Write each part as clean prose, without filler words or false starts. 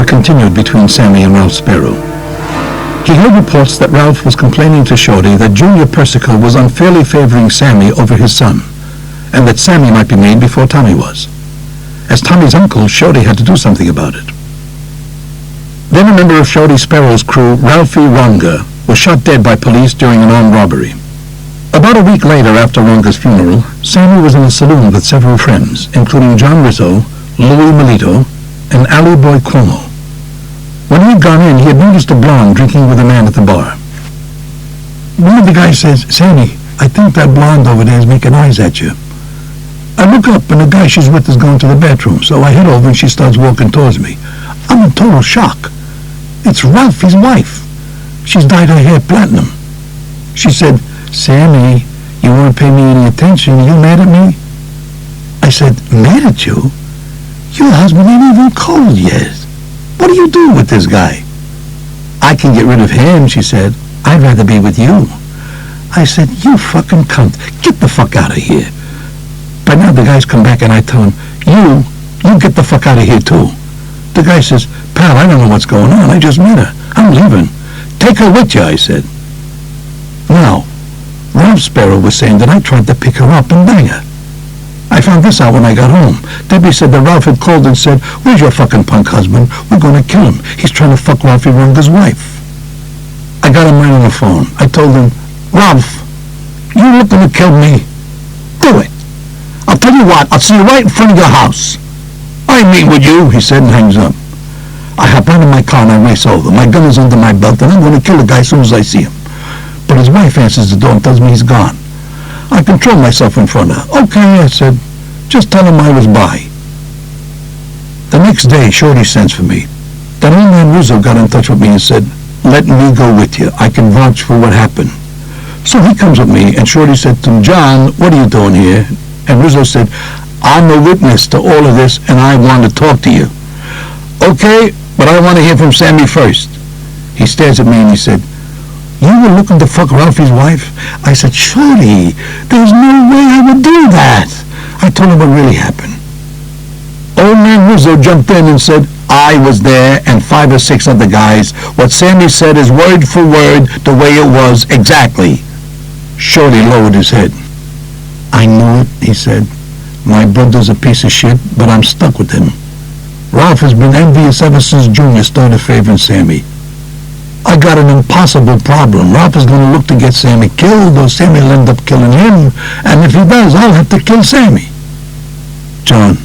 drama continued between Sammy and Ralph Sparrow. He heard reports that Ralph was complaining to Shorty that Junior Persico was unfairly favoring Sammy over his son, and that Sammy might be made before Tommy was. As Tommy's uncle, Shorty had to do something about it. Then a member of Shorty Sparrow's crew, Ralphie Ronga, was shot dead by police during an armed robbery. About a week later, after Ronga's funeral, Sammy was in a saloon with several friends, including John Rizzo, Louis Melito, and Ali Boy Cuomo. When he had gone in, he had noticed a blonde drinking with a man at the bar. One of the guys says, "Sammy, I think that blonde over there is making eyes at you." I look up, and the guy she's with is going to the bathroom, so I head over and she starts walking towards me. I'm in total shock. It's Ralphie's wife. She's dyed her hair platinum. She said, "Sammy, you won't pay me any attention. You mad at me?" I said, "Mad at you? Your husband ain't even cold yet. What do you do with this guy?" "I can get rid of him," she said. "I'd rather be with you." I said, "You fucking cunt. Get the fuck out of here." By now the guys come back and I tell him, You get the fuck out of here too." The guy says, "Pal, I don't know what's going on. I just met her. I'm leaving." "Take her with you," I said. Now, Ralph Sparrow was saying that I tried to pick her up and bang her. I found this out when I got home. Debbie said that Ralph had called and said, "Where's your fucking punk husband? We're going to kill him. He's trying to fuck Ralphie Ronga's wife." I got him right on the phone. I told him, "Ralph, you looking to kill me? Do it. I'll tell you what, I'll see you right in front of your house." "I meet with you," he said, and hangs up. I hop out of my car and I race over. My gun is under my belt and I'm going to kill the guy as soon as I see him. But his wife answers the door and tells me he's gone. I control myself in front of her. "Okay," I said, "just tell him I was by." The next day, Shorty sends for me. That old man Rizzo got in touch with me and said, "Let me go with you. I can vouch for what happened." So he comes with me and Shorty said to him, "John, what are you doing here?" And Rizzo said, "I'm a witness to all of this and I want to talk to you." "Okay, but I want to hear from Sammy first." He stares at me and he said, "You were looking to fuck Ralphie's wife?" I said, "Shorty, there's no way I would do that." I told him what really happened. Old man Rizzo jumped in and said, "I was there and 5 or 6 other guys. What Sammy said is word for word the way it was exactly." Shorty lowered his head. "I knew it," he said. "My brother's a piece of shit, but I'm stuck with him. Ralph has been envious ever since Junior started favoring Sammy. I got an impossible problem. Ralph is going to look to get Sammy killed, or Sammy will end up killing him, and if he does, I'll have to kill Sammy." "John,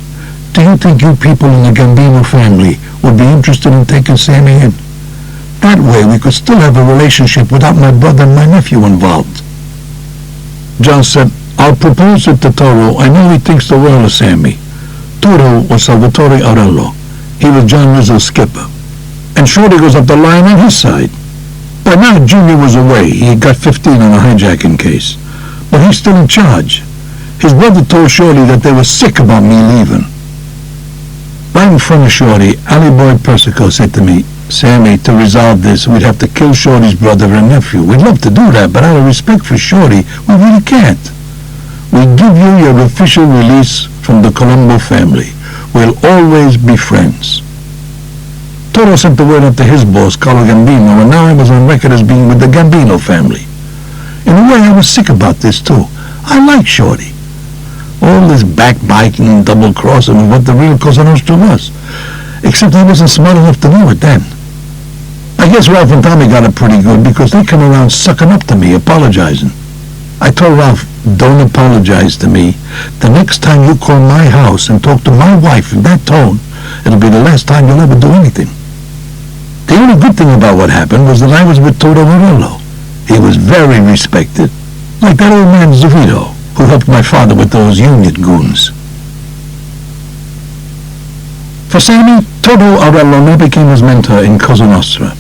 do you think you people in the Gambino family would be interested in taking Sammy in? That way we could still have a relationship without my brother and my nephew involved." John said, "I'll propose it to Toro. I know he thinks the world of Sammy." Toro was Salvatore Aurello. He was John Rizzo's skipper. And Shorty goes up the line on his side. By now, Junior was away. He had got 15 on a hijacking case. But he's still in charge. His brother told Shorty that they were sick about me leaving. Right in front of Shorty, Ali Boy Persico said to me, "Sammy, to resolve this, we'd have to kill Shorty's brother and nephew. We'd love to do that, but out of respect for Shorty, we really can't. We give you your official release from the Colombo family. We'll always be friends." Toro sent the word up to his boss, Carlo Gambino, and now I was on record as being with the Gambino family. In a way, I was sick about this, too. I like Shorty. All this backbiting and double-crossing was what the real Cosa Nostra was, except I wasn't smart enough to know it then. I guess Ralph and Tommy got it pretty good because they come around sucking up to me, apologizing. I told Ralph, "Don't apologize to me. The next time you call my house and talk to my wife in that tone, it'll be the last time you'll ever do anything." The only good thing about what happened was that I was with Toro Morello. He was very respected, like that old man Zovito, who helped my father with those union goons. For Sammy, Toro Aurello now became his mentor in Cosa Nostra.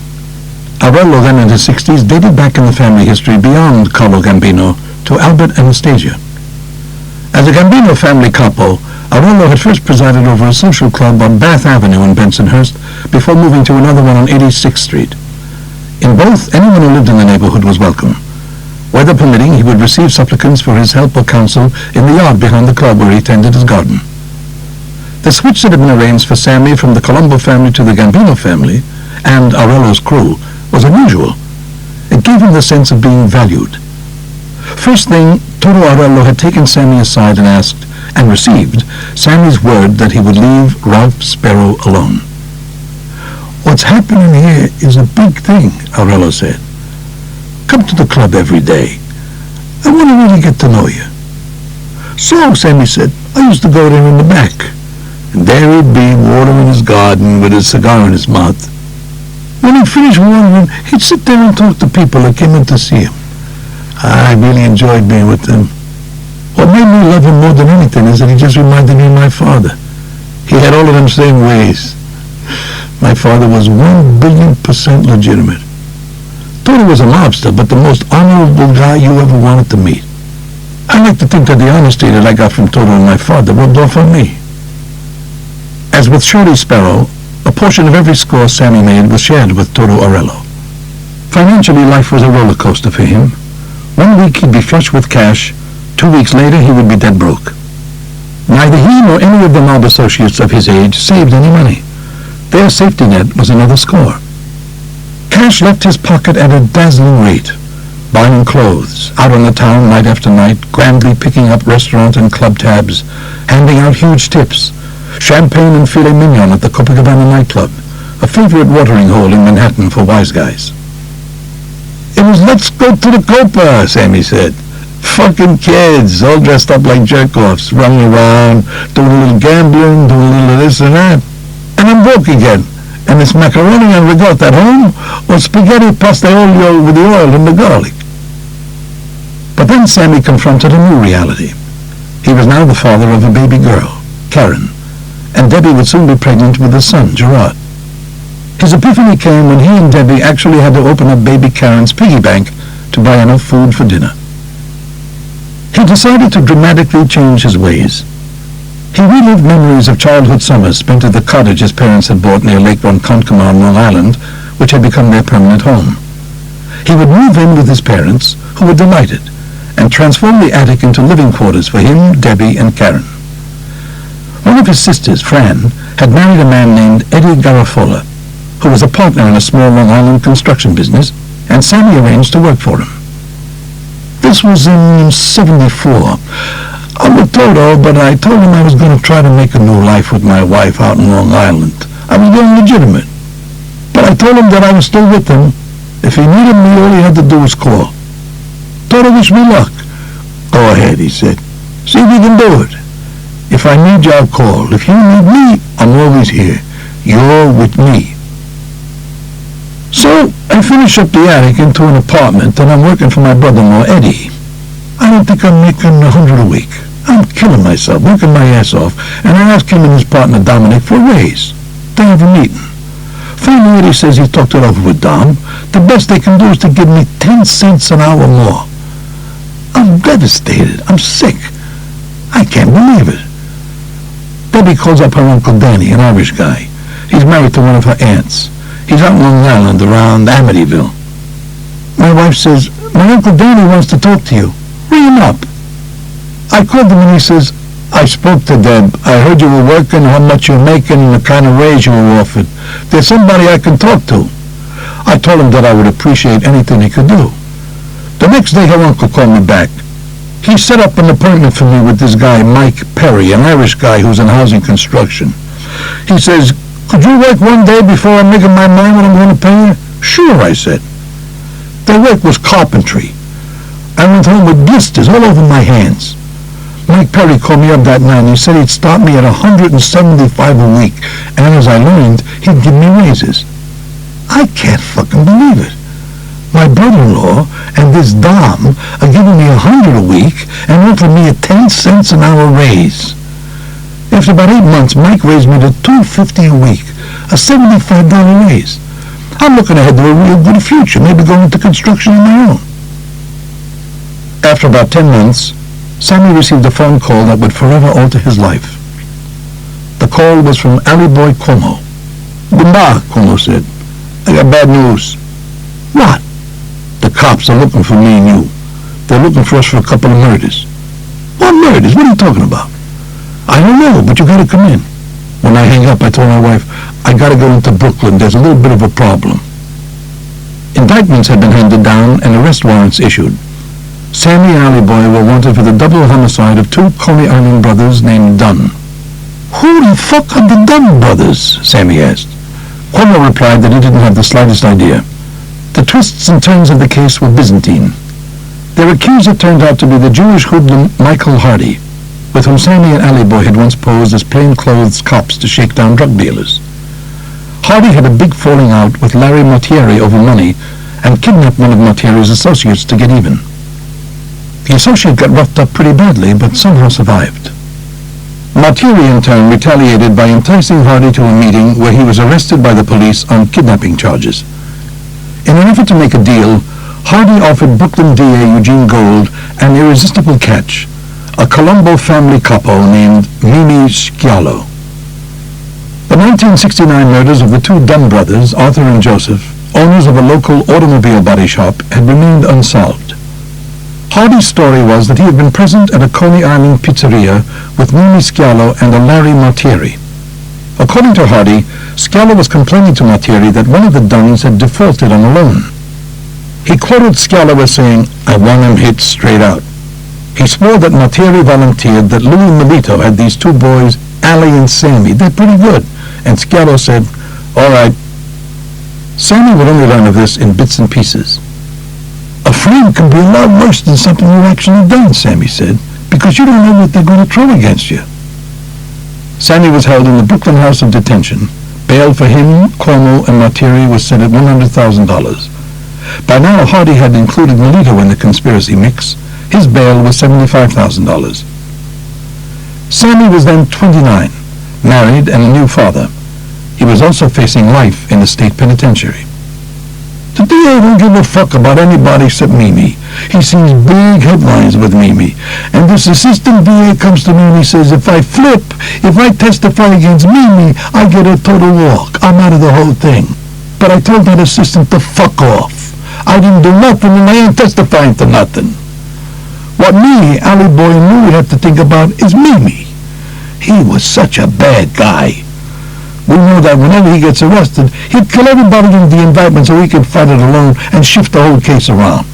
Aurello, then in his 60s, dated back in the family history beyond Carlo Gambino to Albert and Anastasia. As a Gambino family capo, Aurello had first presided over a social club on Bath Avenue in Bensonhurst before moving to another one on 86th Street. In both, anyone who lived in the neighborhood was welcome. Weather permitting, he would receive supplicants for his help or counsel in the yard behind the club where he tended his garden. The switch that had been arranged for Sammy from the Colombo family to the Gambino family and Aurello's crew was unusual. It gave him the sense of being valued. First thing, Toto Aurello had taken Sammy aside and asked, and received, Sammy's word that he would leave Ralph Sparrow alone. "What's happening here is a big thing," Aurello said. "Come to the club every day. I want to really get to know you." "So," Sammy said, "I used to go there in the back." And there he'd be, watering his garden with a cigar in his mouth. When he'd finished watering, he'd sit there and talk to people that came in to see him. I really enjoyed being with them. What made me love him more than anything is that he just reminded me of my father. He had all of them same ways. My father was 1,000,000,000% legitimate. Toto was a mobster, but the most honorable guy you ever wanted to meet. I like to think that the honesty that I got from Toto and my father rubbed off on me. As with Shorty Sparrow, a portion of every score Sammy made was shared with Toto Aurello. Financially, life was a roller coaster for him. 1 week he'd be flush with cash, 2 weeks later he would be dead broke. Neither he nor any of the mob associates of his age saved any money. Their safety net was another score. Cash left his pocket at a dazzling rate, buying clothes, out on the town night after night, grandly picking up restaurant and club tabs, handing out huge tips, champagne and filet mignon at the Copacabana nightclub, a favorite watering hole in Manhattan for wise guys. It was "let's go to the Copa," Sammy said. Fucking kids, all dressed up like jerk-offs, running around, doing a little gambling, doing a little of this and that. And I'm broke again. And it's macaroni and ricotta at home, or spaghetti pasta olio with the oil and the garlic. But then Sammy confronted a new reality. He was now the father of a baby girl, Karen, and Debbie would soon be pregnant with a son, Gerard. His epiphany came when he and Debbie actually had to open up baby Karen's piggy bank to buy enough food for dinner. He decided to dramatically change his ways. He relived memories of childhood summers spent at the cottage his parents had bought near Lake Ronkonkoma on Long Island, which had become their permanent home. He would move in with his parents, who were delighted, and transform the attic into living quarters for him, Debbie, and Karen. One of his sisters, Fran, had married a man named Eddie Garafola, who was a partner in a small Long Island construction business, and Sammy arranged to work for him. This was in '74. I'm with Toto, but I told him I was going to try to make a new life with my wife out in Long Island. I was getting legitimate. But I told him that I was still with him. If he needed me, all he had to do was call. Toto wished me luck. Go ahead, he said. See if you can do it. If I need you, I'll call. If you need me, I'm always here. You're with me. So I finished up the attic into an apartment, and I'm working for my brother-in-law, Eddie. I don't think I'm making $100 a week. I'm killing myself, working my ass off, and I asked him and his partner, Dominic, for a raise. They have a meeting. Finally, Eddie says he talked it over with Dom. The best they can do is to give me 10 cents an hour more. I'm devastated. I'm sick. I can't believe it. Debbie calls up her Uncle Danny, an Irish guy. He's married to one of her aunts. He's out in Long Island, around Amityville. My wife says, "My Uncle Danny wants to talk to you. Ring him up." I called him and he says, "I spoke to Deb. I heard you were working, how much you're making, and the kind of raise you were offered. There's somebody I can talk to." I told him that I would appreciate anything he could do. The next day her uncle called me back. He set up an appointment for me with this guy, Mike Perry, an Irish guy who's in housing construction. He says, "Could you work one day before I'm making my mind what I'm going to pay you?" "Sure," I said. Their work was carpentry. I went home with blisters all over my hands. Mike Perry called me up that night and he said he'd start me at $175 a week, and as I learned, he'd give me raises. I can't fucking believe it. My brother-in-law and this Dom are giving me $100 a week and offering me a 10 cents an hour raise. After about 8 months, Mike raised me to $250 a week, a $75 raise. I'm looking ahead to a real good future, maybe going into construction on my own. After about 10 months, Sammy received a phone call that would forever alter his life. The call was from Ali Boy Cuomo. "Bumba," Cuomo said. "I got bad news." "What?" "The cops are looking for me and you. They're looking for us for a couple of murders." "What murders? What are you talking about?" "I don't know, but you gotta come in." When I hang up, I told my wife, I gotta go into Brooklyn. There's a little bit of a problem. Indictments had been handed down and arrest warrants issued. Sammy and Ali Boy were wanted for the double homicide of two Coney Island brothers named Dunn. Who the fuck are the Dunn brothers? Sammy asked. Cuomo replied that he didn't have the slightest idea. The twists and turns of the case were Byzantine. Their accuser turned out to be the Jewish hoodlum Michael Hardy, with whom Sammy and Ali Boy had once posed as plainclothes cops to shake down drug dealers. Hardy had a big falling out with Larry Mortieri over money and kidnapped one of Mortieri's associates to get even. The associate got roughed up pretty badly, but somehow survived. Mortieri, in turn, retaliated by enticing Hardy to a meeting where he was arrested by the police on kidnapping charges. In an effort to make a deal, Hardy offered Brooklyn DA Eugene Gold an irresistible catch, a Colombo family couple named Mimi Schialo. The 1969 murders of the two Dunn brothers, Arthur and Joseph, owners of a local automobile body shop, had remained unsolved. Hardy's story was that he had been present at a Coney Island pizzeria with Mimi Schialo and a Larry Mortieri. According to Hardy, Schialo was complaining to Mortieri that one of the Dunns had defaulted on a loan. He quoted Schialo as saying, "I want him hit straight out." He swore that Mortieri volunteered that Louis Melito had these two boys, Ali and Sammy. They're pretty good. And Schialo said, "All right." Sammy would only learn of this in bits and pieces. "A frame can be a lot worse than something you actually done," Sammy said, "because you don't know what they're going to throw against you." Sammy was held in the Brooklyn House of Detention. Bail for him, Cuomo, and Mortieri was set at $100,000. By now, Hardy had included Melito in the conspiracy mix. His bail was $75,000. Sammy was then 29, married and a new father. He was also facing life in the state penitentiary. The DA don't give a fuck about anybody except Mimi. He sees big headlines with Mimi. And this assistant DA comes to me and he says, if I testify against Mimi, I get a total walk. I'm out of the whole thing. But I told that assistant to fuck off. I didn't do nothing and I ain't testifying to nothing. What me, Ali Boy, and Louie have to think about is Mimi. He was such a bad guy. We know that whenever he gets arrested, he'd kill everybody in the indictment so he could fight it alone and shift the whole case around.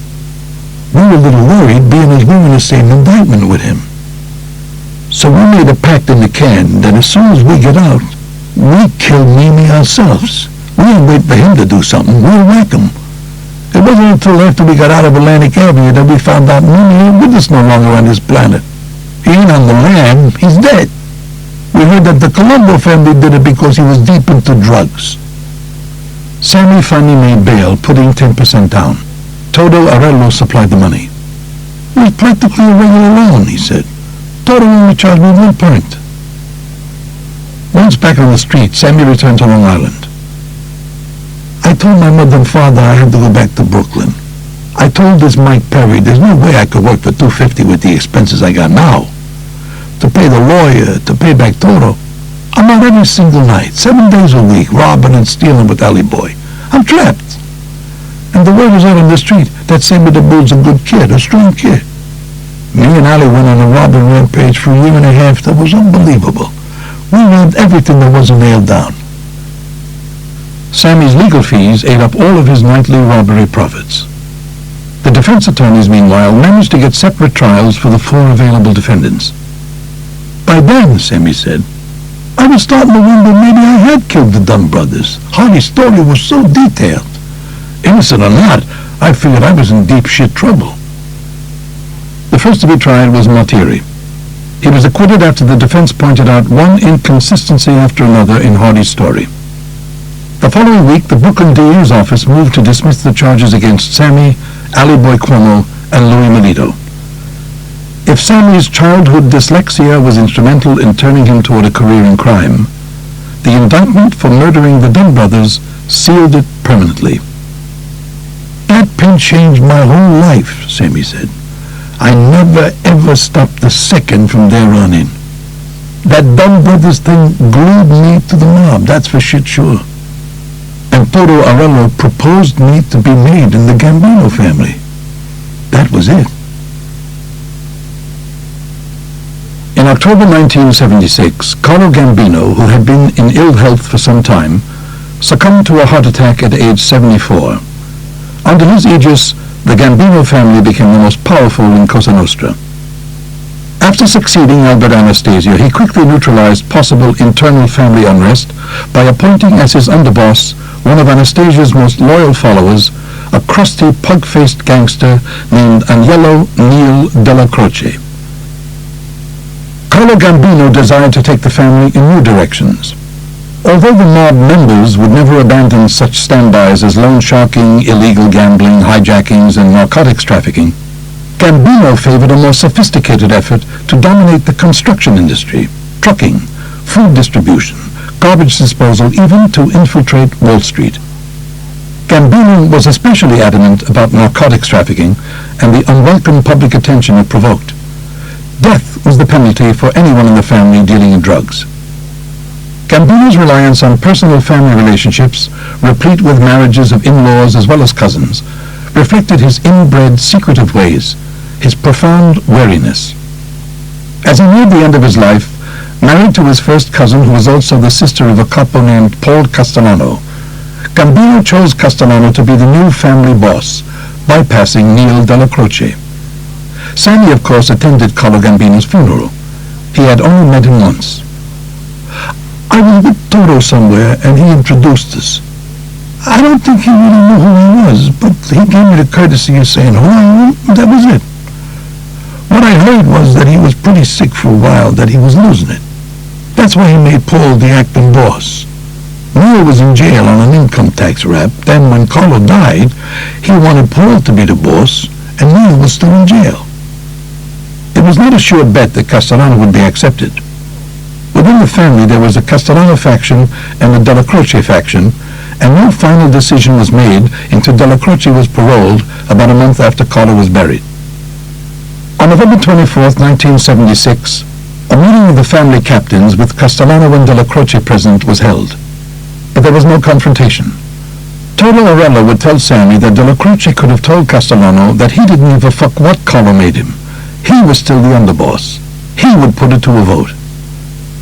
We were a little worried, being as we were in the same indictment with him. So we made a pact in the can that as soon as we get out, we kill Mimi ourselves. We ain't wait for him to do something. We'll whack him. It wasn't until after we got out of Atlantic Avenue that we found out Mimi ain't with us no longer on this planet. He ain't on the land. He's dead. We heard that the Colombo family did it because he was deep into drugs. Sammy finally made bail, putting 10% down. Toto Arello supplied the money. It was practically a regular loan, he said. Toto only charged me 1 point. Once back on the street, Sammy returned to Long Island. I told my mother and father I had to go back to Brooklyn. I told this Mike Perry there's no way I could work for $250 with the expenses I got now. To pay the lawyer, to pay back Toto. I'm out every single night, 7 days a week, robbing and stealing with Ali Boy. I'm trapped. And the word is out on the street that Sammy the Bull's a good kid, a strong kid. Me and Ali went on a robbing rampage for a year and a half that was unbelievable. We robbed everything that wasn't nailed down. Sammy's legal fees ate up all of his nightly robbery profits. The defense attorneys, meanwhile, managed to get separate trials for the 4 available defendants. By then, Sammy said, I was starting to wonder maybe I had killed the Dunn brothers. Hardy's story was so detailed. Innocent or not, I figured I was in deep shit trouble. The first to be tried was Mortieri. He was acquitted after the defense pointed out one inconsistency after another in Hardy's story. The following week, the Brooklyn DA's office moved to dismiss the charges against Sammy, Ali Boy Cuomo, and Louis Melito. If Sammy's childhood dyslexia was instrumental in turning him toward a career in crime, the indictment for murdering the Dunn brothers sealed it permanently. That pin changed my whole life, Sammy said. I never ever stopped a second from there on in. That Dunn brothers thing glued me to the mob, that's for shit sure. And Toto Arello proposed me to be made in the Gambino family. That was it. In In October 1976, Carlo Gambino, who had been in ill health for some time, succumbed to a heart attack at age 74. Under his aegis, the Gambino family became the most powerful in Cosa Nostra. After succeeding Albert Anastasio, he quickly neutralized possible internal family unrest by appointing as his underboss one of Anastasia's most loyal followers, a crusty, pug-faced gangster named Agnello Neil Della Croce. Carlo Gambino desired to take the family in new directions. Although the mob members would never abandon such standbys as loan sharking, illegal gambling, hijackings, and narcotics trafficking, Gambino favored a more sophisticated effort to dominate the construction industry, trucking, food distribution, garbage disposal, even to infiltrate Wall Street. Gambino was especially adamant about narcotics trafficking and the unwelcome public attention it provoked. Death was the penalty for anyone in the family dealing in drugs. Gambino's reliance on personal family relationships, replete with marriages of in-laws as well as cousins, reflected his inbred, secretive ways, his profound wariness. As he neared the end of his life, married to his first cousin, who was also the sister of a capo named Paul Castellano, Gambino chose Castellano to be the new family boss, bypassing Neil Della Croce. Sammy, of course, attended Carlo Gambino's funeral. He had only met him once. I was with Toto somewhere, and he introduced us. I don't think he really knew who he was, but he gave me the courtesy of saying hello, and that was it. What I heard was that he was pretty sick for a while, that he was losing it. That's why he made Paul the acting boss. Neil was in jail on an income tax rap. Then when Carlo died, he wanted Paul to be the boss, and Neil was still in jail. It was not a sure bet that Castellano would be accepted. Within the family, there was a Castellano faction and a Della Croce faction, and no final decision was made until Della Croce was paroled about a month after Carlo was buried. On November 24, 1976, a meeting of the family captains with Castellano and Della Croce present was held, but there was no confrontation. Toto Arello would tell Sammy that Della Croce could have told Castellano that he didn't give a fuck what Carlo made him. He was still the underboss. He would put it to a vote.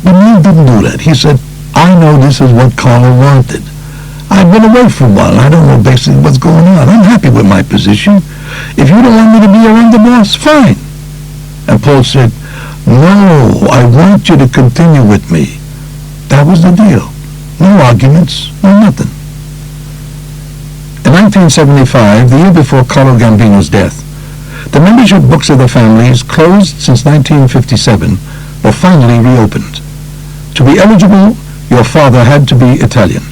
But Neil didn't do that. He said, I know this is what Carlo wanted. I've been away for a while. I don't know basically what's going on. I'm happy with my position. If you don't want me to be your underboss, fine. And Paul said, no, I want you to continue with me. That was the deal. No arguments, no nothing. In 1975, the year before Carlo Gambino's death, the membership books of the families, closed since 1957, were finally reopened. To be eligible, your father had to be Italian.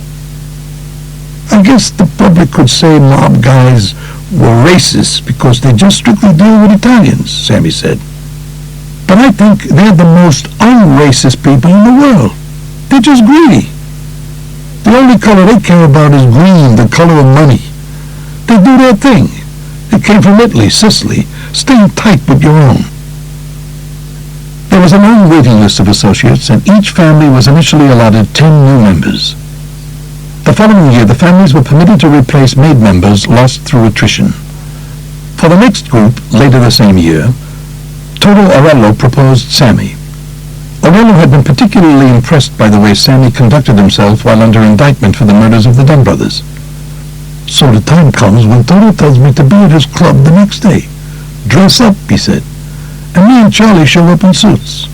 I guess the public could say mob guys were racist because they just strictly deal with Italians, Sammy said. But I think they're the most un-racist people in the world. They're just greedy. The only color they care about is green, the color of money. They do their thing. They came from Italy, Sicily. Stay tight with your own. There was a long waiting list of associates, and each family was initially allotted 10 new members. The following year, the families were permitted to replace maid members lost through attrition. For the next group, later the same year, Toto Arello proposed Sammy. Arello had been particularly impressed by the way Sammy conducted himself while under indictment for the murders of the Dunn brothers. So the time comes when Toto tells me to be at his club the next day. Dress up, he said, and me and Charlie show up in suits.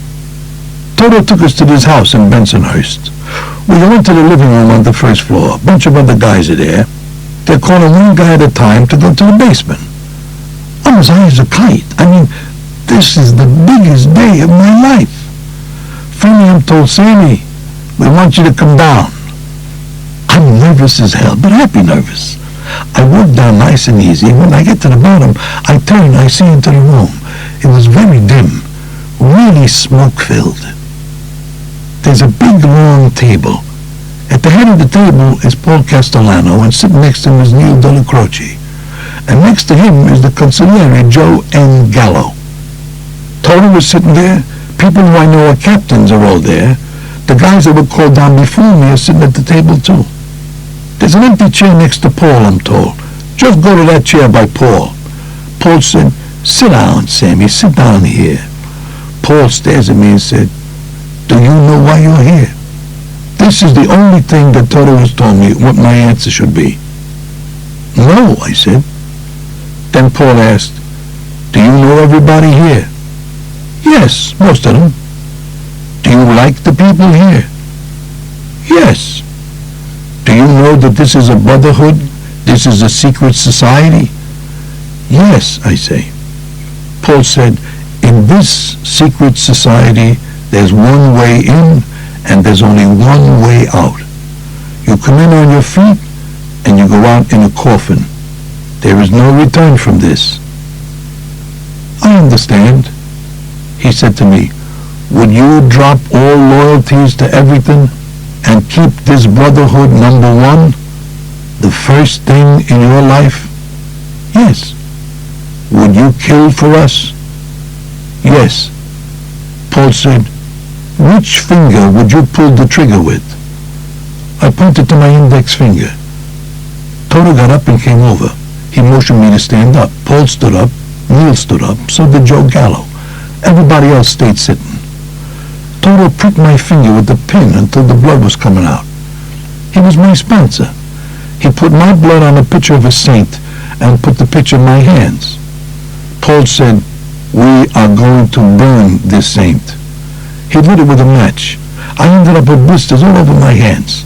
Toto took us to his house in Bensonhurst. We go into the living room on the first floor. A bunch of other guys are there. They're calling one guy at a time to go to the basement. I'm as high as a kite. I mean, this is the biggest day of my life. Finally, I'm told, Sammy, we want you to come down. I'm nervous as hell, but happy nervous. I walk down nice and easy. When I get to the bottom, I turn, I see into the room. It was very dim, really smoke-filled. There's a big, long table. At the head of the table is Paul Castellano, and sitting next to him is Neil Della Croce. And next to him is the consigliere, Joe N. Gallo. Toto was sitting there. People who I know are captains are all there. The guys that were called down before me are sitting at the table too. There's an empty chair next to Paul, I'm told. Just go to that chair by Paul. Paul said, sit down, Sammy, sit down here. Paul stares at me and said, "Do you know why you're here?" This is the only thing that Toto has told me what my answer should be. "No," I said. Then Paul asked, "Do you know everybody here?" "Yes, most of them." "Do you like the people here?" "Yes." "Do you know that this is a brotherhood? This is a secret society?" "Yes," I say. Paul said, "In this secret society, there's one way in and there's only one way out. You come in on your feet and you go out in a coffin. There is no return from this." "I understand." He said to me, "Would you drop all loyalties to everything and keep this brotherhood number one, the first thing in your life?" "Yes." "Would you kill for us?" "Yes." Paul said, "Which finger would you pull the trigger with?" I pointed to my index finger. Toto got up and came over. He motioned me to stand up. Paul stood up. Neil stood up. So did Joe Gallo. Everybody else stayed sitting. Toto pricked my finger with the pin until the blood was coming out. He was my sponsor. He put my blood on a picture of a saint and put the picture in my hands. Paul said, "We are going to burn this saint." He lit it with a match. I ended up with blisters all over my hands.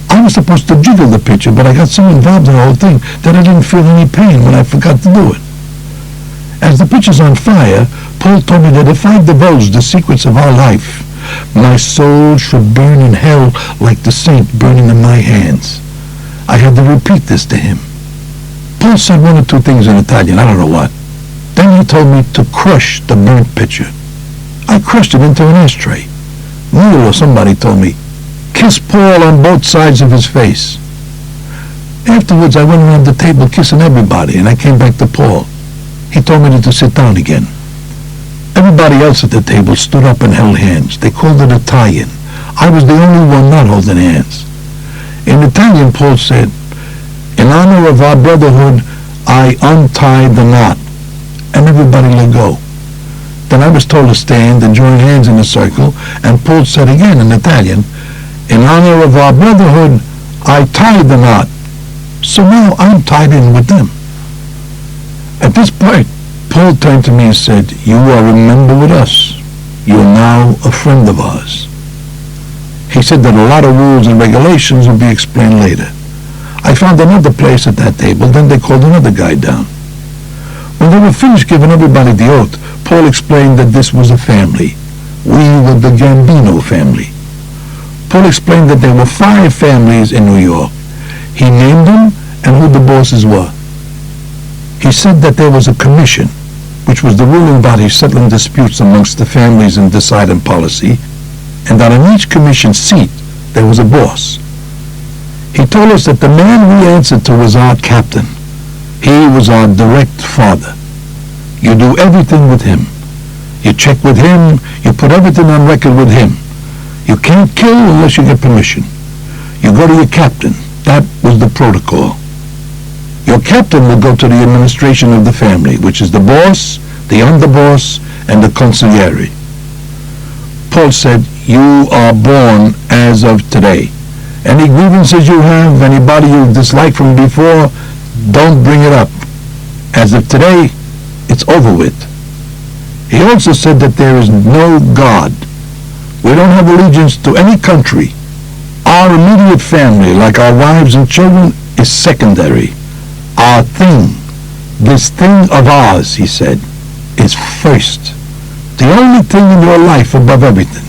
I was supposed to jiggle the picture, but I got so involved in the whole thing that I didn't feel any pain when I forgot to do it. As the picture's on fire, Paul told me that if I divulged the secrets of our life, my soul should burn in hell like the saint burning in my hands. I had to repeat this to him. Paul said one or two things in Italian, I don't know what. Then he told me to crush the burnt picture. I crushed it into an ashtray. Neil or somebody told me, "Kiss Paul on both sides of his face." Afterwards, I went around the table kissing everybody, and I came back to Paul. He told me to sit down again. Everybody else at the table stood up and held hands. They called it Italian. I was the only one not holding hands. In Italian, Paul said, "In honor of our brotherhood, I untied the knot," and everybody let go. Then I was told to stand and join hands in a circle, and Paul said again in Italian, "In honor of our brotherhood, I tied the knot." So now I'm tied in with them. At this point, Paul turned to me and said, "You are a member with us. You're now a friend of ours." He said that a lot of rules and regulations will be explained later. I found another place at that table, then they called another guy down. When they were finished giving everybody the oath, Paul explained that this was a family. We were the Gambino family. Paul explained that there were 5 families in New York. He named them and who the bosses were. He said that there was a commission, which was the ruling body settling disputes amongst the families and deciding policy, and that on each commission seat there was a boss. He told us that the man we answered to was our captain. He was our direct father. You do everything with him. You check with him. You put everything on record with him. You can't kill unless you get permission. You go to your captain. That was the protocol. Your captain will go to the administration of the family, which is the boss, the underboss, and the consigliere. Paul said, "You are born as of today. Any grievances you have, anybody you dislike from before, don't bring it up. As of today, it's over with." He also said that there is no God. We don't have allegiance to any country. Our immediate family, like our wives and children, is secondary. Our thing, this thing of ours, he said, is first. The only thing in your life above everything.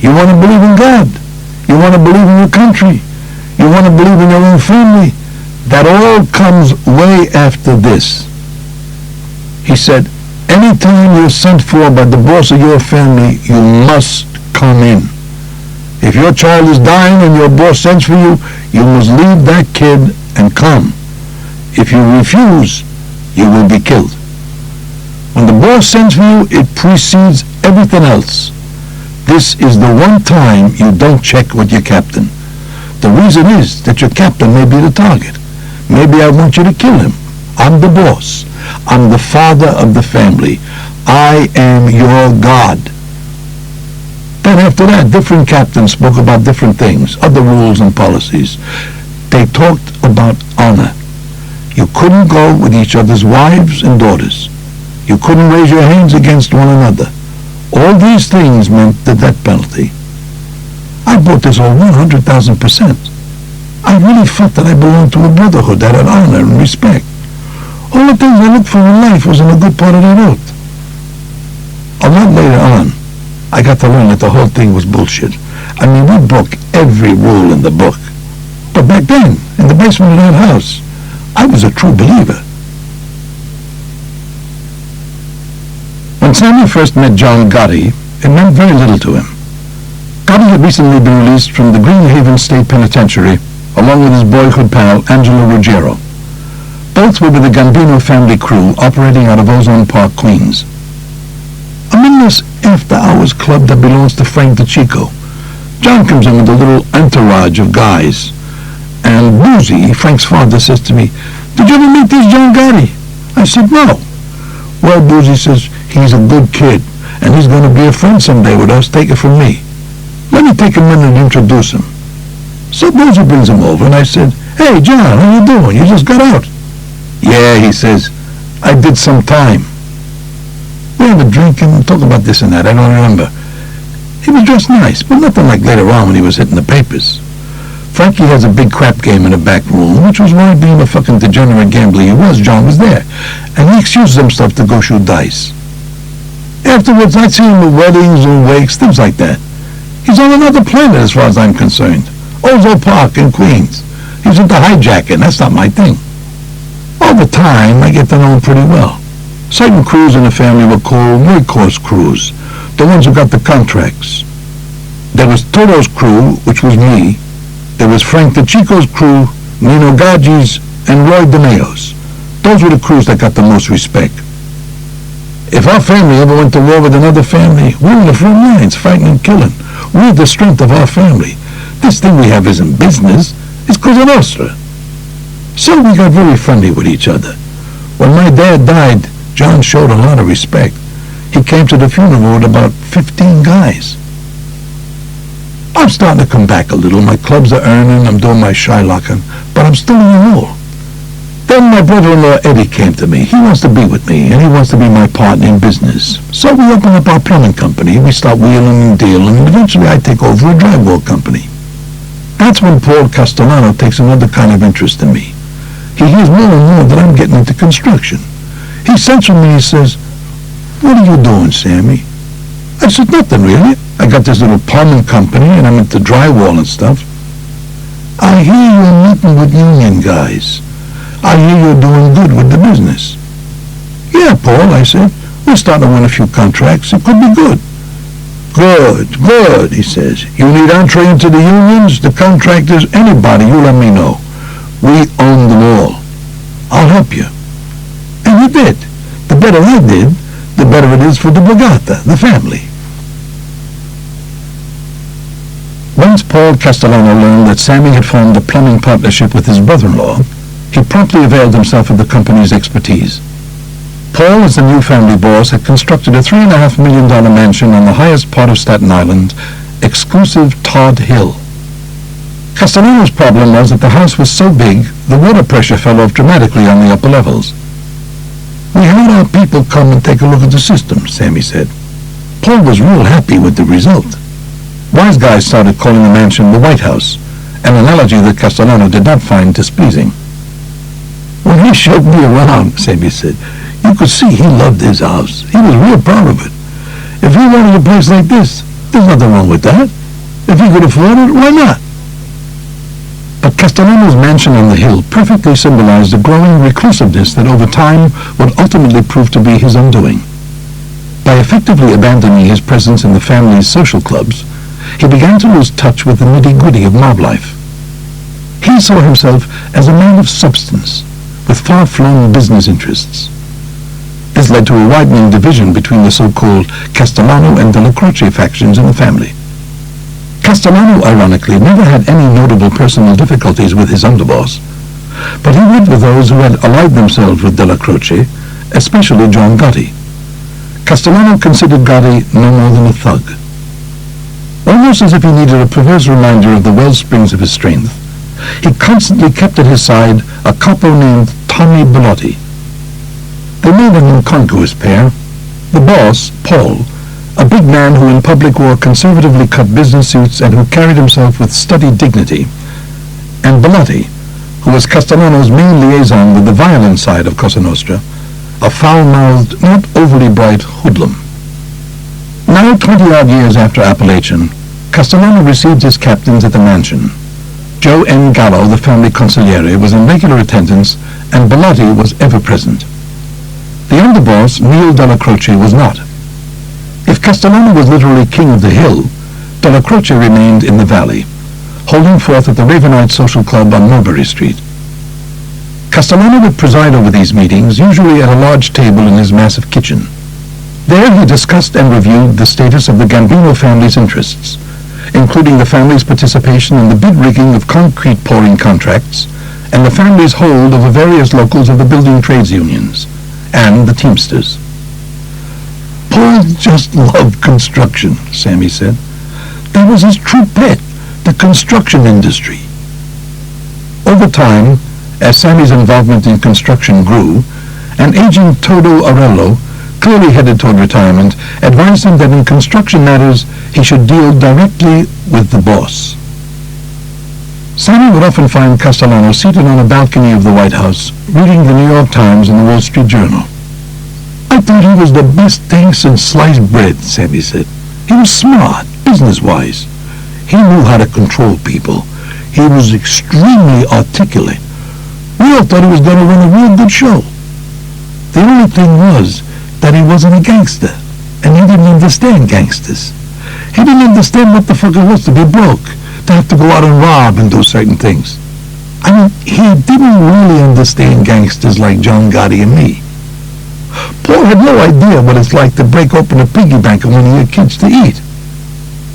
You want to believe in God. You want to believe in your country. You want to believe in your own family. That all comes way after this. He said, anytime you're sent for by the boss of your family, you must come in. If your child is dying and your boss sends for you, you must leave that kid and come. If you refuse, you will be killed. When the boss sends for you, it precedes everything else. This is the one time you don't check with your captain. The reason is that your captain may be the target. Maybe I want you to kill him. I'm the boss. I'm the father of the family. I am your God. Then after that, different captains spoke about different things, other rules and policies. They talked about honor. You couldn't go with each other's wives and daughters. You couldn't raise your hands against one another. All these things meant the death penalty. I bought this all 100,000%. I really felt that I belonged to a brotherhood that had honor and respect. All the things I looked for in life was in a good part of that oath. A lot later on, I got to learn that the whole thing was bullshit. I mean, we broke every rule in the book. But back then, in the basement of that house, I was a true believer. When Sammy first met John Gotti, it meant very little to him. Gotti had recently been released from the Green Haven State Penitentiary, along with his boyhood pal, Angelo Ruggiero. Both were with the Gambino family crew operating out of Ozone Park, Queens. I'm in this after-hours club that belongs to Frank DeChico. John comes in with a little entourage of guys. And Boozy, Frank's father, says to me, "Did you ever meet this John Gotti?" I said, "No." "Well," Boozy says, "he's a good kid, and he's going to be a friend someday with us. Take it from me. Let me take a minute and introduce him." So Boozy brings him over, and I said, "Hey, John, how you doing? You just got out." "Yeah," he says, "I did some time." We have a drink and talk about this and that. I don't remember. He was dressed nice, but nothing like later on when he was hitting the papers. Frankie has a big crap game in the back room, which was why, being a fucking degenerate gambler he was, John was there, and he excuses himself to go shoot dice. Afterwards, I'd see him at weddings and wakes, things like that. He's on another planet as far as I'm concerned. Ozone Park in Queens. He's into hijacking. That's not my thing. Over time, I get to know him pretty well. Certain crews in the family were called workhorse crews, the ones who got the contracts. There was Toto's crew, which was me. There was Frank DeChico's crew, Nino Gaggi's, and Roy DeMeo's. Those were the crews that got the most respect. If our family ever went to war with another family, we're in the front lines, fighting and killing. We're the strength of our family. This thing we have isn't business, it's Cosa Nostra. So we got very friendly with each other. When my dad died, John showed a lot of respect. He came to the funeral with about 15 guys. I'm starting to come back a little. My clubs are earning, I'm doing my Shylocking, but I'm still in the role. Then my brother-in-law Eddie came to me. He wants to be with me, and he wants to be my partner in business. So we open up our plumbing company. We start wheeling and dealing, and eventually I take over a drywall company. That's when Paul Castellano takes another kind of interest in me. He hears more and more that I'm getting into construction. He sends with me, he says, "What are you doing, Sammy?" I said, "Nothing really. I got this little plumbing company and I'm into drywall and stuff." "I hear you're meeting with union guys. I hear you're doing good with the business." "Yeah, Paul," I said, "we're starting to win a few contracts. It could be good." Good, he says. "You need entree into the unions, the contractors, anybody, you let me know. We own them all. I'll help you." And he did. The better I did, the better it is for the Brigata, the family. Once Paul Castellano learned that Sammy had formed a plumbing partnership with his brother-in-law, he promptly availed himself of the company's expertise. Paul, as the new family boss, had constructed a $3.5 million mansion on the highest part of Staten Island, exclusive Todd Hill. Castellano's problem was that the house was so big, the water pressure fell off dramatically on the upper levels. "We had our people come and take a look at the system," Sammy said. Paul was real happy with the result. Wise guys started calling the mansion the White House, an analogy that Castellano did not find displeasing. "When he showed me around," Sammy said, "you could see he loved his house. He was real proud of it. If he wanted a place like this, there's nothing wrong with that. If he could afford it, why not?" But Castellano's mansion on the hill perfectly symbolized the growing reclusiveness that over time would ultimately prove to be his undoing. By effectively abandoning his presence in the family's social clubs, he began to lose touch with the nitty-gritty of mob life. He saw himself as a man of substance, with far-flung business interests. This led to a widening division between the so-called Castellano and Della Croce factions in the family. Castellano, ironically, never had any notable personal difficulties with his underboss, but he lived with those who had allied themselves with Della Croce, especially John Gotti. Castellano considered Gotti no more than a thug. Almost as if he needed a perverse reminder of the well springs of his strength, he constantly kept at his side a capo named Tommy Bellotti. They made an incongruous pair. The boss, Paul, a big man who in public wore conservatively cut business suits and who carried himself with studied dignity, and Bellotti, who was Castellano's main liaison with the violent side of Cosa Nostra, a foul-mouthed, not overly bright hoodlum. Now, 20-odd years after Appalachian, Castellano received his captains at the mansion. Joe N. Gallo, the family consigliere, was in regular attendance, and Bellotti was ever present. The underboss, Neil Della Croce, was not. If Castellano was literally king of the hill, Della Croce remained in the valley, holding forth at the Ravenite Social Club on Mulberry Street. Castellano would preside over these meetings, usually at a large table in his massive kitchen. There he discussed and reviewed the status of the Gambino family's interests, including the family's participation in the bid rigging of concrete pouring contracts and the family's hold over various locals of the building trades unions and the Teamsters. Paul just loved construction, Sammy said. That was his true pet, the construction industry. Over time, as Sammy's involvement in construction grew, an aging Todo Arello, clearly headed toward retirement, advised him that in construction matters he should deal directly with the boss. Sammy would often find Castellano seated on a balcony of the White House, reading the New York Times and the Wall Street Journal. I thought he was the best thing since sliced bread, Sammy said. He was smart, business-wise. He knew how to control people. He was extremely articulate. We all thought he was going to run a real good show. The only thing was that he wasn't a gangster, and he didn't understand gangsters. He didn't understand what the fuck it was to be broke, to have to go out and rob and do certain things. I mean, he didn't really understand gangsters like John Gotti and me. Paul had no idea what it's like to break open a piggy bank when he had kids to eat.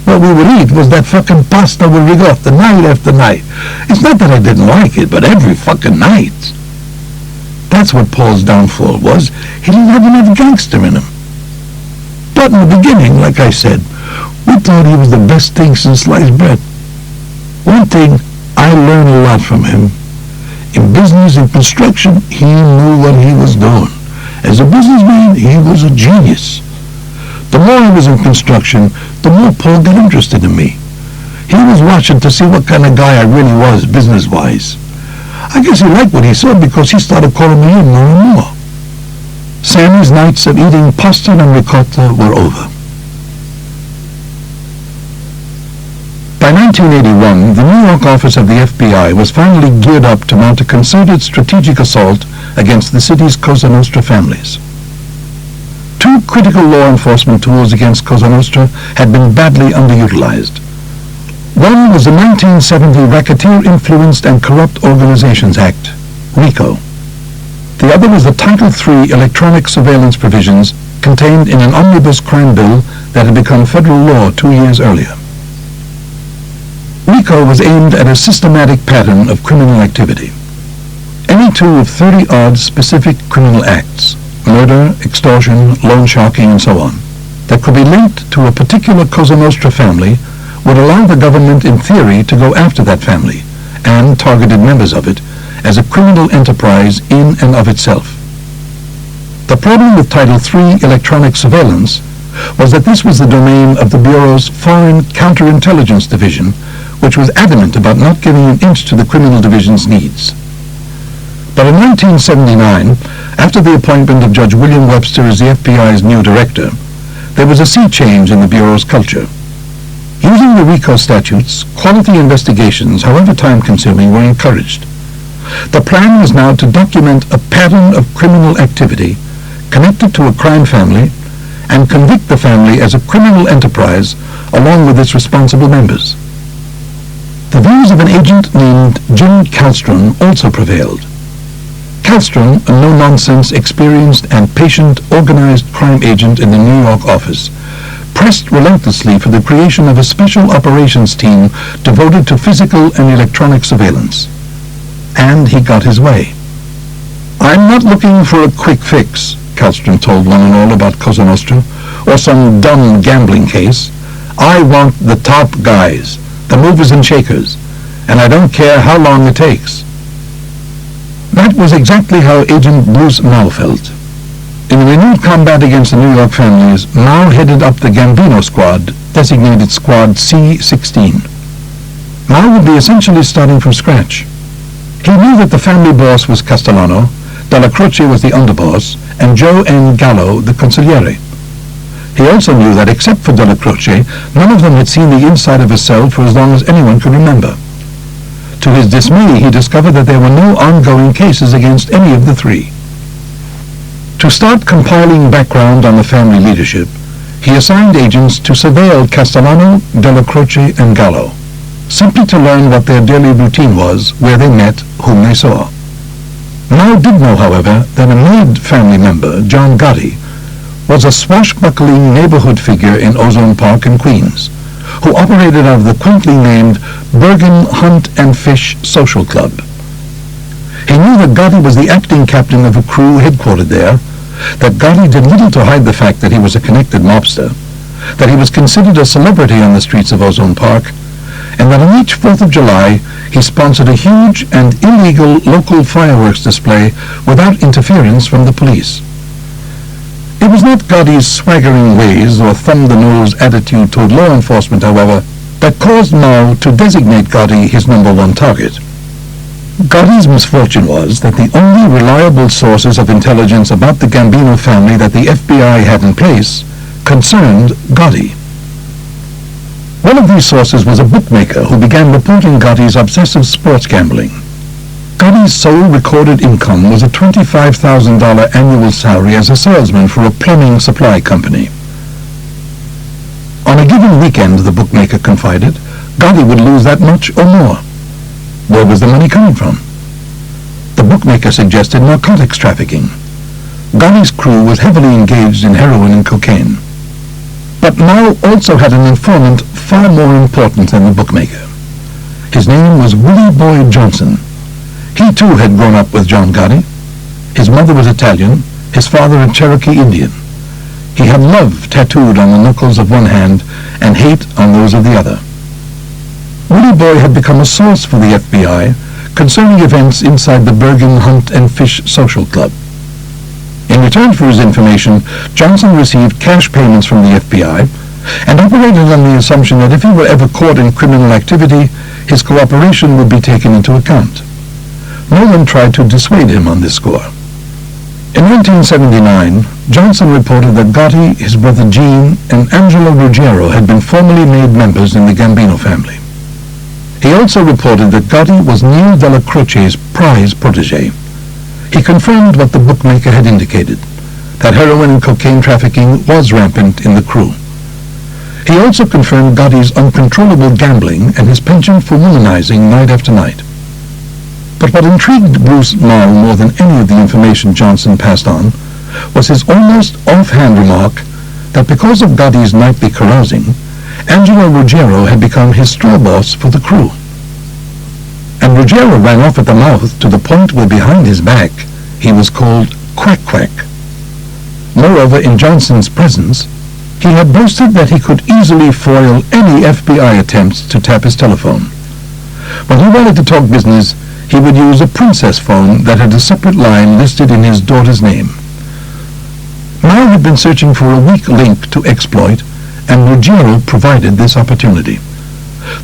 What we would eat was that fucking pasta with ricotta night after night. It's not that I didn't like it, but every fucking night. That's what Paul's downfall was. He didn't have enough gangster in him. But in the beginning, like I said, we thought he was the best thing since sliced bread. One thing, I learned a lot from him. In business and construction, he knew what he was doing. As a businessman, he was a genius. The more I was in construction, the more Paul got interested in me. He was watching to see what kind of guy I really was, business-wise. I guess he liked what he saw because he started calling me in more and more. Sammy's nights of eating pasta and ricotta were over. By 1981, the New York office of the FBI was finally geared up to mount a concerted strategic assault against the city's Cosa Nostra families. Two critical law enforcement tools against Cosa Nostra had been badly underutilized. One was the 1970 Racketeer-Influenced and Corrupt Organizations Act, RICO. The other was the Title III electronic surveillance provisions contained in an omnibus crime bill that had become federal law 2 years earlier. RICO was aimed at a systematic pattern of criminal activity. Any two of 30-odd specific criminal acts, murder, extortion, loan sharking, and so on, that could be linked to a particular Cosa Nostra family would allow the government in theory to go after that family and targeted members of it as a criminal enterprise in and of itself. The problem with Title III electronic surveillance was that this was the domain of the Bureau's Foreign Counterintelligence Division, which was adamant about not giving an inch to the criminal division's needs. But in 1979, after the appointment of Judge William Webster as the FBI's new director, there was a sea change in the Bureau's culture. Using the RICO statutes, quality investigations, however time-consuming, were encouraged. The plan was now to document a pattern of criminal activity connected to a crime family and convict the family as a criminal enterprise along with its responsible members. The views of an agent named Jim Kallstrom also prevailed. Kallstrom, a no-nonsense, experienced and patient organized crime agent in the New York office, pressed relentlessly for the creation of a special operations team devoted to physical and electronic surveillance. And he got his way. "I'm not looking for a quick fix," Calstrom told one and all about Cosa Nostra, or some dumb gambling case. I want the top guys, the movers and shakers, and I don't care how long it takes. That was exactly how Agent Bruce Mao felt. In the renewed combat against the New York families, Mao headed up the Gambino squad, designated Squad C-16. Mao would be essentially starting from scratch. He knew that the family boss was Castellano, Della Croce was the underboss, and Joe N. Gallo the consigliere. He also knew that except for Della Croce, none of them had seen the inside of a cell for as long as anyone could remember. To his dismay, he discovered that there were no ongoing cases against any of the three. To start compiling background on the family leadership, he assigned agents to surveil Castellano, Della Croce, and Gallo, simply to learn what their daily routine was, where they met, whom they saw. Mao did know, however, that a maid family member, John Gotti, was a swashbuckling neighborhood figure in Ozone Park in Queens, who operated out of the quaintly named Bergen Hunt and Fish Social Club. He knew that Gotti was the acting captain of a crew headquartered there, that Gotti did little to hide the fact that he was a connected mobster, that he was considered a celebrity on the streets of Ozone Park, and that on each 4th of July he sponsored a huge and illegal local fireworks display without interference from the police. It was not Gotti's swaggering ways or thumb-the-nose attitude toward law enforcement, however, that caused Mao to designate Gotti his number one target. Gotti's misfortune was that the only reliable sources of intelligence about the Gambino family that the FBI had in place concerned Gotti. One of these sources was a bookmaker who began reporting Gotti's obsessive sports gambling. Gotti's sole recorded income was a $25,000 annual salary as a salesman for a plumbing supply company. On a given weekend, the bookmaker confided, Gotti would lose that much or more. Where was the money coming from? The bookmaker suggested narcotics trafficking. Gotti's crew was heavily engaged in heroin and cocaine. But Mao also had an informant far more important than the bookmaker. His name was Willie Boy Johnson. He too had grown up with John Gotti. His mother was Italian, his father a Cherokee Indian. He had love tattooed on the knuckles of one hand and hate on those of the other. Willie Boy had become a source for the FBI concerning events inside the Bergen Hunt and Fish Social Club. In return for his information, Johnson received cash payments from the FBI and operated on the assumption that if he were ever caught in criminal activity, his cooperation would be taken into account. No one tried to dissuade him on this score. In 1979, Johnson reported that Gotti, his brother Gene, and Angelo Ruggiero had been formally made members in the Gambino family. He also reported that Gotti was Neil Della Croce's prize protege. He confirmed what the bookmaker had indicated, that heroin and cocaine trafficking was rampant in the crew. He also confirmed Gotti's uncontrollable gambling and his penchant for womanizing night after night. But what intrigued Bruce Mao more than any of the information Johnson passed on was his almost offhand remark that because of Gotti's nightly carousing, Angelo Ruggiero had become his straw boss for the crew. And Ruggiero ran off at the mouth to the point where behind his back he was called Quack Quack. Moreover, in Johnson's presence, he had boasted that he could easily foil any FBI attempts to tap his telephone. When he wanted to talk business, he would use a princess phone that had a separate line listed in his daughter's name. Mao had been searching for a weak link to exploit, and Ruggiero provided this opportunity.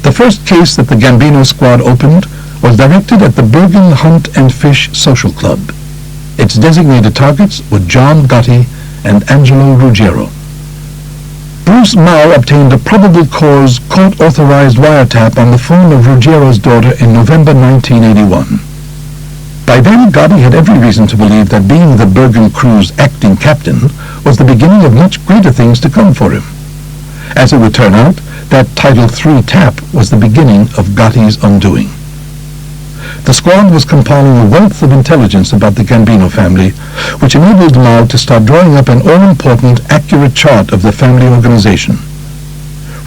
The first case that the Gambino squad opened was directed at the Bergen Hunt and Fish Social Club. Its designated targets were John Gotti and Angelo Ruggiero. Bruce Mao obtained a probable cause court-authorized wiretap on the phone of Ruggiero's daughter in November 1981. By then, Gotti had every reason to believe that being the Bergen crew's acting captain was the beginning of much greater things to come for him. As it would turn out, that Title III tap was the beginning of Gotti's undoing. The squad was compiling a wealth of intelligence about the Gambino family, which enabled Mao to start drawing up an all-important, accurate chart of the family organization.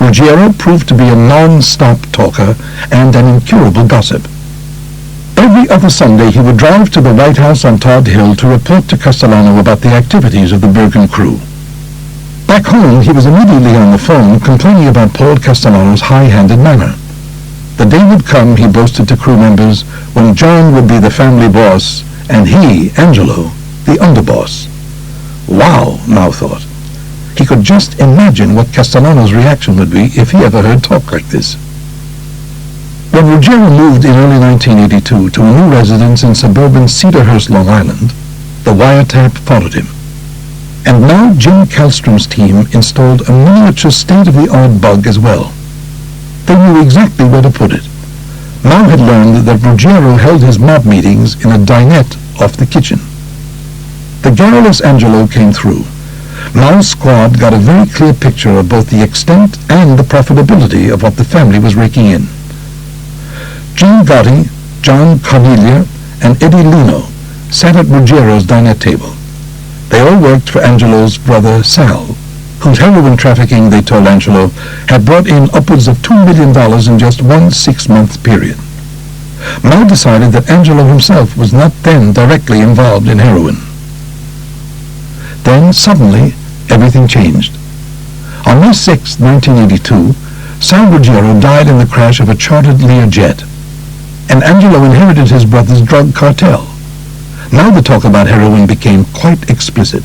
Ruggiero proved to be a non-stop talker and an incurable gossip. Every Every other Sunday he would drive to the White House on Todd Hill to report to Castellano about the activities of the Bergen crew. Back home, he was immediately on the phone complaining about Paul Castellano's high-handed manner. The day would come, he boasted to crew members, when John would be the family boss and he, Angelo, the underboss. Wow, Mao thought. He could just imagine what Castellano's reaction would be if he ever heard talk like this. When Ruggiero moved in early 1982 to a new residence in suburban Cedarhurst, Long Island, the wiretap followed him. And now Jim Kallstrom's team installed a miniature state-of-the-art bug as well. They knew exactly where to put it. Mao had learned that Ruggiero held his mob meetings in a dinette off the kitchen. The garrulous Angelo came through. Mao's squad got a very clear picture of both the extent and the profitability of what the family was raking in. Gene Gotti, John Cornelia, and Eddie Lino sat at Ruggiero's dinette table. They all worked for Angelo's brother Sal, whose heroin trafficking, they told Angelo, had brought in upwards of $2 million in just one 6-month period. Mao decided that Angelo himself was not then directly involved in heroin. Then, suddenly, everything changed. On May 6, 1982, Sal Ruggiero died in the crash of a chartered Lear jet, and Angelo inherited his brother's drug cartel. Now the talk about heroin became quite explicit.